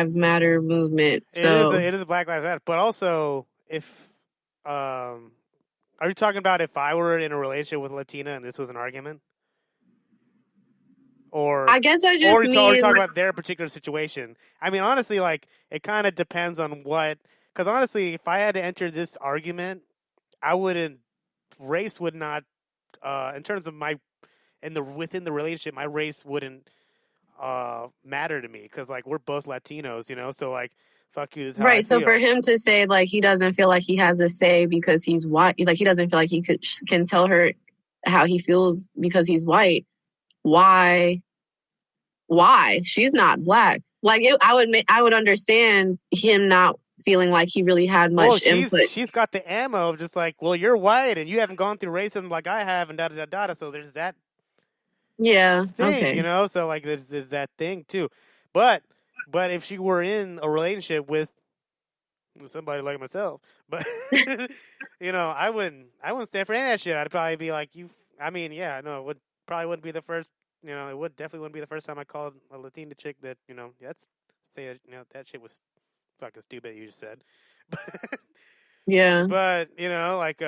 Lives Matter movement. So it is a Black Lives Matter, but also if are you talking about if I were in a relationship with a Latina and this was an argument? Or I guess I or just you mean talk about their particular situation. I mean, honestly, like it kind of depends on what. Because honestly, if I had to enter this argument, I wouldn't. Race would not. In terms of my within the relationship, my race wouldn't matter to me because like we're both Latinos, you know. So like, fuck you. This is how I right. So for feel. him to say like he doesn't feel like he has a say because he's white, like he doesn't feel like he can tell her how he feels because he's white. Why? Why? She's not black. Like I would understand him not feeling like he really had Well, much input. she's got the ammo of just like, well, you're white and you haven't gone through racism like I have, and da da da da. So there's that Yeah. thing, you Okay. know. So like, there's that thing too. But if she were in a relationship with somebody like myself, but you know, I wouldn't stand for any of that shit. I'd probably be like, you. I mean, yeah, no, it would probably wouldn't be the first. You know, it would definitely wouldn't be the first time I called a Latina chick that that's say that that shit was fucking stupid. You just said. Yeah. But you know, like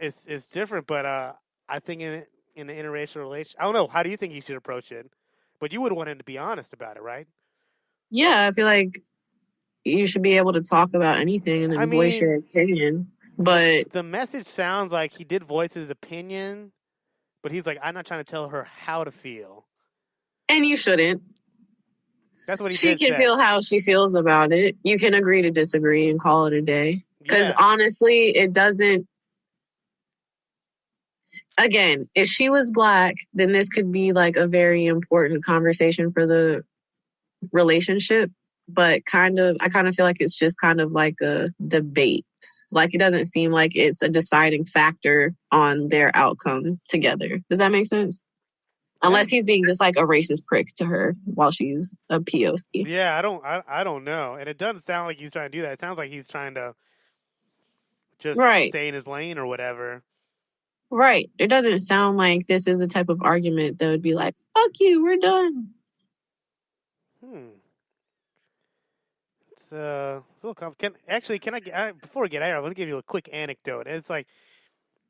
it's different. But I think in an interracial relationship, I don't know. How do you think he should approach it? But you would want him to be honest about it, right? Yeah. I feel like you should be able to talk about anything I and voice mean, your opinion. the But the message sounds like he did voice his opinion, but he's like, I'm not trying to tell her how to feel. and you shouldn't. That's what he She did can say. feel how she feels about it. You can agree to disagree and call it a day. Because Yeah. honestly, it doesn't. Again, if she was black, then this could be like a very important conversation for the relationship. But I kind of feel like it's just kind of like a debate. Like it doesn't seem like it's a deciding factor on their outcome together. Does that make sense? Yeah. Unless he's being just like a racist prick to her while she's a POC. Yeah, I don't know. And it doesn't sound like he's trying to do that. It sounds like he's trying to just Right. stay in his lane or whatever. Right. It doesn't sound like this is the type of argument that would be like, fuck you, we're done. Hmm. It's a little complicated. Actually, can before we get out, I want to give you a quick anecdote. And it's like,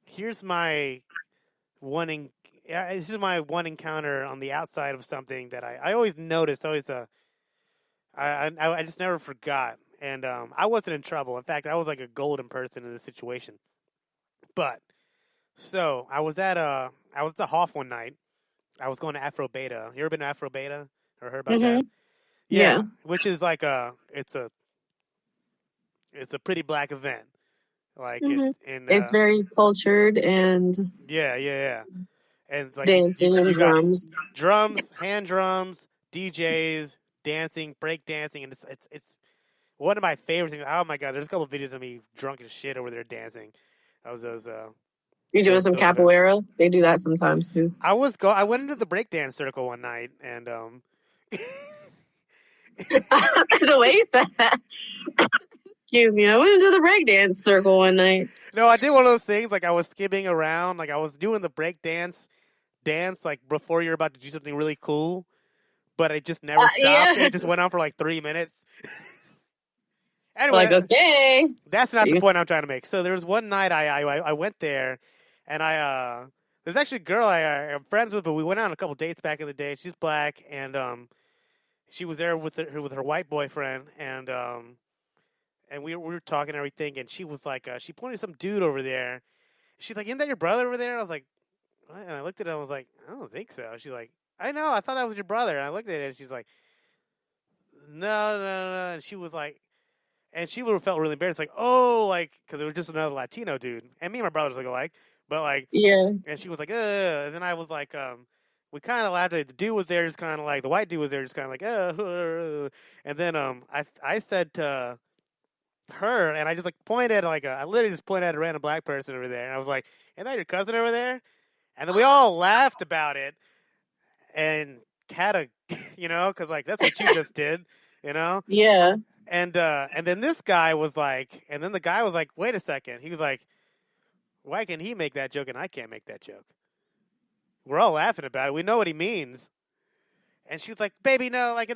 here's my one. It's just my one encounter on the outside of something that I always notice. Always I just never forgot. And I wasn't in trouble. In fact, I was like a golden person in this situation. But so I was at the Hoff one night. I was going to Afro Beta. You ever been to Afro Beta or heard about Mm-hmm. that? Yeah. Yeah, which is like it's a pretty black event. Like it Mm-hmm. in It's very cultured and yeah. And it's like dancing and you got drums. drums, hand drums, DJs, dancing, break dancing, and it's one of my favorite things. Oh my god, there's a couple of videos of me drunk as shit over there dancing. You're doing some Those events. capoeira? They do that sometimes too. I went into the breakdance circle one night and The way you said that. Excuse me. I went into the breakdance circle one night. no, I did one of those things like I was skipping around, like I was doing the breakdance dance like before you're about to do something really cool, but it just never stopped. Yeah. It just went on for like 3 minutes. Like, Anyway, okay. that's not the point I'm trying to make. So there was one night I went there, and there's actually a girl I'm friends with, but we went on a couple dates back in the day. She's black, and she was there with her white boyfriend, and we were talking and everything, and she was like, she pointed some dude over there. She's like, "Isn't that your brother over there?" And I was like, what? And I looked at it, and I was like, I don't think so. She's like, I know, I thought that was your brother. And I looked at it, and she's like, no. And she was like, and she would have felt really embarrassed, like, oh, like, because it was just another Latino dude, and me and my brothers look alike, but like, Yeah. and she was like, and then I was like, we kind of laughed at it. The dude was there, just kind of like the white dude was there, just kind of like, and then I said to her, and I just like pointed at like I literally just pointed at a random black person over there, and I was like, "Isn't that your cousin over there?" And then we all laughed about it, and had a, because like that's what you just did, you know. Yeah. And then this guy was like, and then the guy was like, wait a second. He was like, why can he make that joke and I can't make that joke? We're all laughing about it. We know what he means. And she was like, baby, no, like,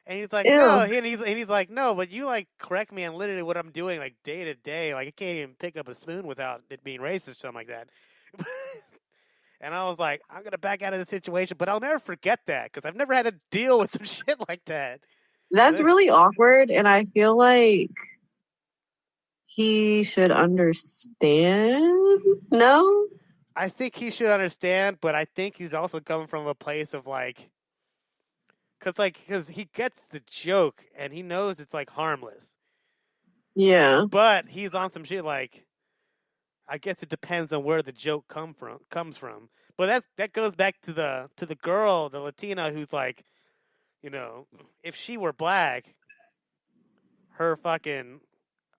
And he's like, no, Ew. and he's like, no, but you like correct me on literally what I'm doing like day to day. Like I can't even pick up a spoon without it being racist or something like that. And I was like, I'm gonna back out of the situation, but I'll never forget that because I've never had to deal with some shit like that. That's really awkward, and I feel like he should understand. No? I think he should understand, but I think he's also coming from a place of like, because he gets the joke and he knows it's like harmless, Yeah. but he's on some shit like, I guess it depends on where the joke comes from. But that goes back to the girl, the Latina, who's like, if she were black, her fucking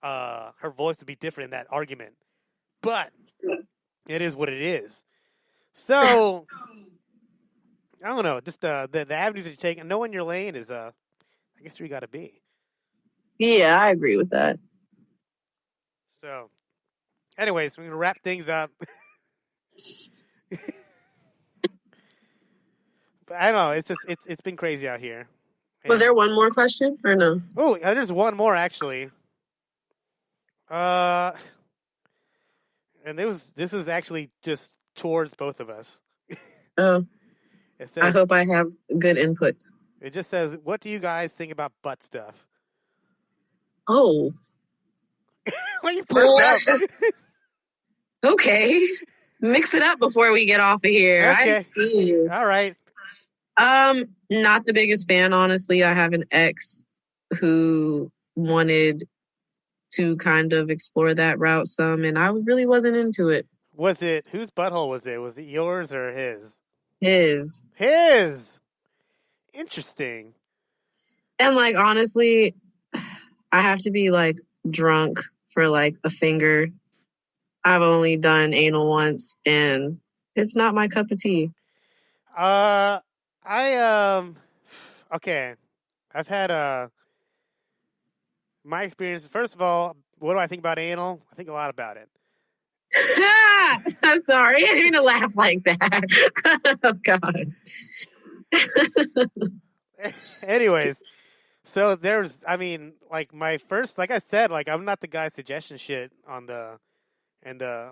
her voice would be different in that argument. But it is what it is. So I don't know. Just the avenues that you take and knowing your lane is I guess where you got to be. Yeah, I agree with that. So, anyways, we're gonna wrap things up. But I don't know. It's just it's been crazy out here. Was there one more question or no? Oh, there's one more actually. And this was actually just towards both of us. Oh, It says, I hope I have good input. It just says, "What do you guys think about butt stuff?" Oh, Why you burnt out? Okay. Mix it up before we get off of here. Okay. I see you. All right. Not the biggest fan, honestly. I have an ex who wanted to kind of explore that route some, and I really wasn't into it. Was it whose butthole was it? Was it yours or his? His. His. Interesting. And like honestly, I have to be like drunk for like a finger. I've only done anal once, and it's not my cup of tea. Okay. I've had my experience. First of all, what do I think about anal? I think a lot about it. I'm sorry, I didn't mean to laugh like that. Oh God. Anyways, so like my first, like I said, like I'm not the guy suggesting shit on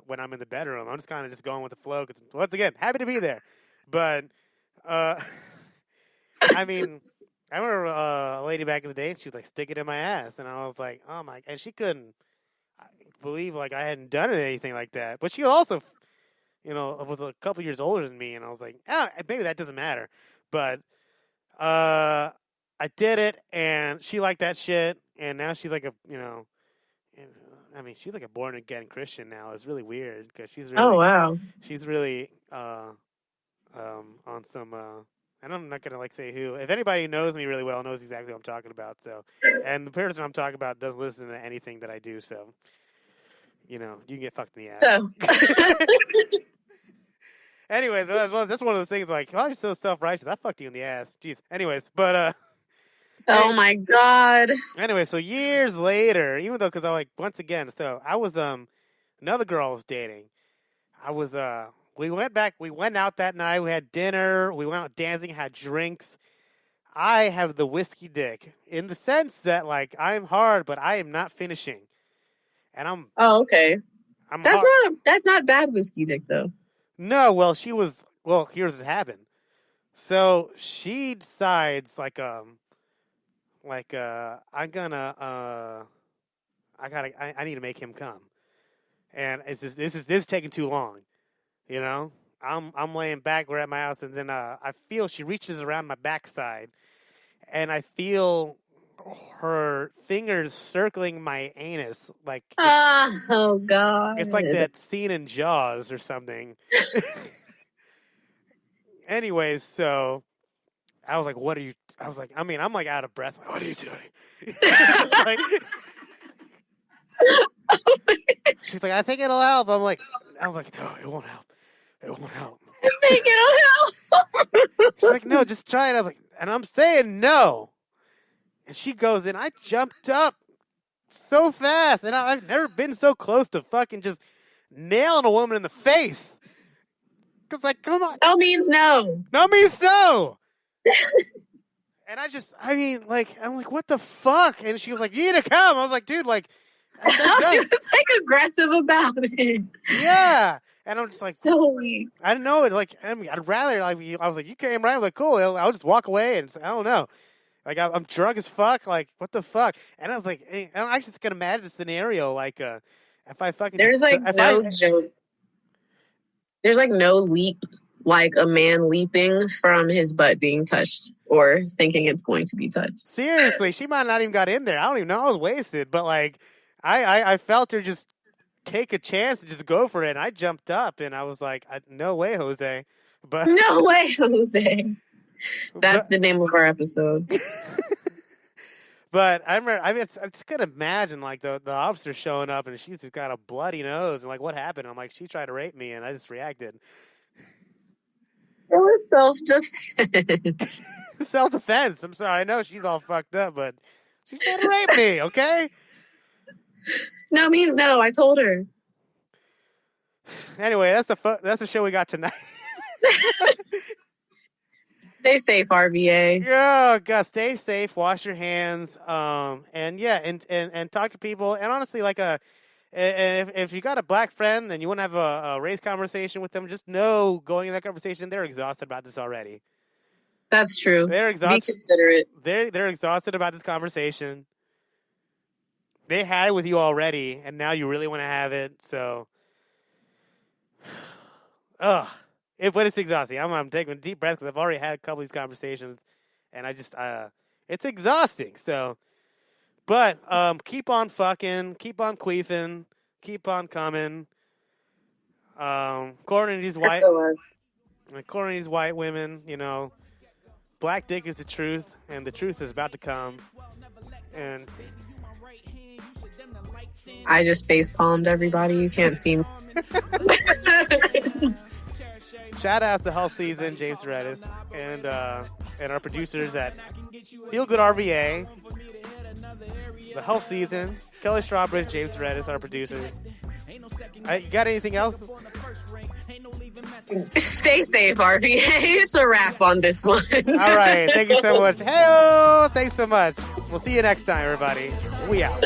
when I'm in the bedroom. I'm just kind of just going with the flow because once again, happy to be there. But I remember a lady back in the day. She was like, "Stick it in my ass," and I was like, "Oh my!" And she couldn't believe like I hadn't done anything like that. But she also, was a couple years older than me, and I was like, maybe that doesn't matter. But I did it, and she liked that shit, and now she's like she's like a born again Christian now. It's really weird because she's really, oh wow, she's really on some. And I'm not gonna like say who. If anybody knows me really well, knows exactly what I'm talking about. So, and the person I'm talking about does listen to anything that I do. So, you can get fucked in the ass. So, anyway, that's one of those things. Like, oh, you're so self-righteous. I fucked you in the ass. Jeez. Anyways, but oh my God. Anyway, so years later, even though because I once again, so I was another girl I was dating. I was We went out that night. We had dinner. We went out dancing, had drinks. I have the whiskey dick in the sense that, like, I'm hard, but I am not finishing. And I'm... Oh, okay. That's not bad whiskey dick, though. No, well, here's what happened. So she decides, I need to make him come. And it's just, this is taking too long. I'm laying back. We're at my house, and then I feel she reaches around my backside, and I feel her fingers circling my anus, like oh God, it's like that scene in Jaws or something. Anyways, so I was like, "What are you?" I was like, I'm like out of breath. Like, what are you doing? She's like, I think it'll help. I was like, no, it won't help. It won't help. I think it'll help. She's like, no, just try it. I was like, and I'm saying no. And she goes in. I jumped up so fast, and I've never been so close to fucking just nailing a woman in the face. Cause like, come on. No means no. No means no. And I'm like, what the fuck? And she was like, you need to come. I was like, dude, like. She was like aggressive about it. Yeah. And I'm just like, so weak. I don't know. Like, I mean, I'd rather, like, I was like, you came right. I'm like, cool. I'll just walk away. And I don't know. Like, I'm drunk as fuck. Like, what the fuck? And I was like, hey, I'm actually just going to imagine a scenario. Like, if I fucking. There's like no joke. There's like no leap, like a man leaping from his butt being touched or thinking it's going to be touched. Seriously, she might not even got in there. I don't even know. I was wasted. But, like, I felt her just take a chance and just go for it. And I jumped up and I was like, no way, Jose. But no way, Jose. That's the name of our episode. But I remember, I just could imagine like the officer showing up and she's just got a bloody nose and like, what happened? I'm like, she tried to rape me and I just reacted. It was self-defense. Self-defense. I'm sorry. I know she's all fucked up, but she tried to rape me, okay? No means no. I told her. Anyway, that's the show we got tonight. Stay safe, RVA. Yeah, God, stay safe. Wash your hands. And yeah, and talk to people. And honestly, like if you got a black friend and you want to have a race conversation with them, just know going in that conversation, they're exhausted about this already. That's true. They're exhausted. Be considerate. They're exhausted about this conversation. They had it with you already, and now you really want to have it. So, but it's exhausting. I'm taking a deep breath because I've already had a couple of these conversations, and I just it's exhausting. So, but keep on fucking, keep on queefing, keep on coming. According to these white women, you know, black dick is the truth, and the truth is about to come. And I just face palmed everybody. You can't see me. Shout out to Health Season, James Redis, and our producers at Feel Good RVA, the Health Season, Kelly Strawbridge, James Redis, our producers. You got anything else? Stay safe, RVA. It's a wrap on this one. All right. Thank you so much. Hey, thanks so much. We'll see you next time, everybody. We out.